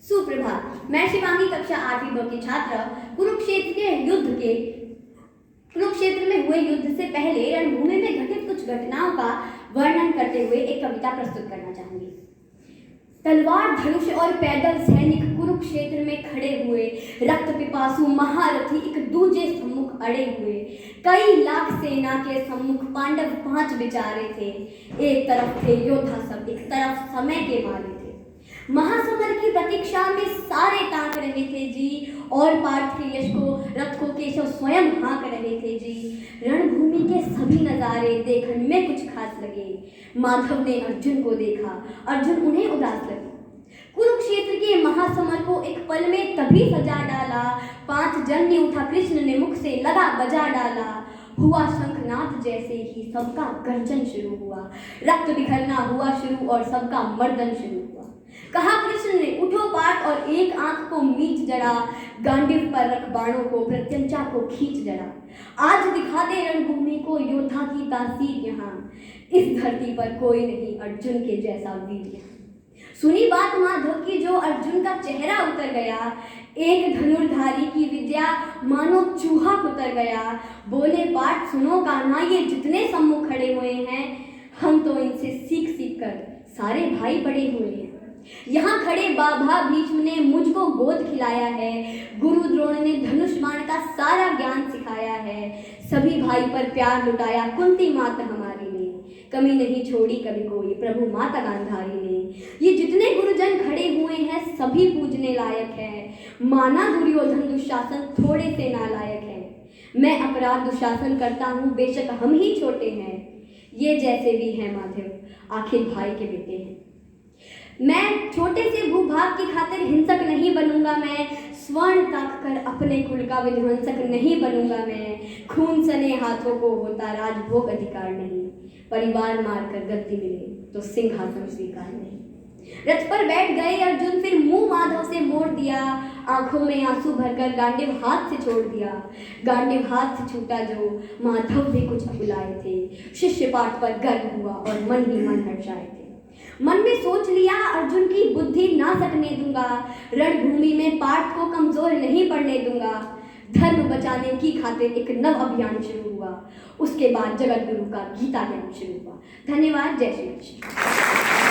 सुप्रभात। मैं शिवांगी कक्षा 8वीं ब की छात्र कुरुक्षेत्र में हुए युद्ध से पहले रणभूमि में घटित कुछ घटनाओं का वर्णन करते हुए एक कविता प्रस्तुत करना चाहूंगी। तलवार धनुष और पैदल सैनिक कुरुक्षेत्र में खड़े हुए, रक्त पिपासु महारथी एक दूजे सम्मुख अड़े हुए। कई लाख सेना के सम्मुख पांडव 5 बिचारे थे। एक तरफ थे योद्धा सब, एक तरफ समय के मारे थे। महासमर की प्रतीक्षा में सारे ताक रहे थे जी, और पार्थ के यश को रथ को केशव स्वयं हाँक रहे थे जी। रणभूमि के सभी नजारे देखने में कुछ खास लगे। माधव ने अर्जुन को देखा, अर्जुन उन्हें उदास लगे। कुरुक्षेत्र के महासमर को एक पल में तभी सजा डाला। 5 जन्य उठा कृष्ण ने, मुख से लगा बजा डाला। हुआ शंखनाद जैसे ही सबका गर्जन शुरू हुआ। रक्त बिखरना हुआ शुरू और सबका मर्दन शुरू हुआ। कहा कृष्ण ने, उठो पार्थ और एक आंख को मीच जड़ा। गांडीव पर रख बाणों को, प्रत्यंचा को खींच जड़ा। आज दिखा दे रणभूमि को योद्धा की तासीर यहाँ। इस धरती पर कोई नहीं अर्जुन के जैसा वीर यहाँ। सुनी बात माधव की जो अर्जुन का चेहरा उतर गया। एक धनुर्धारी की विद्या मानो चूहा कुतर गया। बोले पार्थ सुनो कान्हा, ये जितने सम्मुख खड़े हुए हैं, हम तो इनसे सीख सीख कर सारे भाई बड़े हुए हैं। यहाँ खड़े बाबा भीष्म ने मुझको गोद खिलाया है। गुरु द्रोण ने धनुष बाण का सारा ज्ञान सिखाया है। सभी भाई पर प्यार लुटाया कुंती माता हमारी ने। कमी नहीं छोड़ी कभी कोई प्रभु माता गांधारी ने। ये जितने गुरुजन खड़े हुए हैं सभी पूजने लायक है। माना दुर्योधन दुशासन थोड़े से नालायक है। मैं अपराध दुशासन करता हूँ, बेशक हम ही छोटे हैं। ये जैसे भी हैं माधव आखिर भाई के बेटे हैं। मैं छोटे से भूभाग की खातिर हिंसक नहीं बनूंगा। मैं स्वर्ण ताक कर अपने कुल का विध्वंसक नहीं बनूंगा। मैं खून सने हाथों को होता राजभोग अधिकार नहीं। परिवार मारकर गद्दी मिले तो सिंहासन स्वीकार नहीं। रथ पर बैठ गए अर्जुन, फिर मुंह माधव से मोड़ दिया। आंखों में आंसू भरकर गांडीव हाथ से छोड़ दिया। गांडीव हाथ से छूटा जो, माधव भी कुछ बुलाए थे। शिष्य पाठ पर गर्व हुआ और मन ही मन हर्षाए थे। मन में सोच लिया अर्जुन की बुद्धि ना सकने दूंगा। रणभूमि में पार्थ को कमजोर नहीं पड़ने दूंगा। धर्म बचाने की खातिर एक नव अभियान शुरू हुआ। उसके बाद जगत गुरु का गीता ज्ञान शुरू हुआ। धन्यवाद। जय श्री कृष्ण।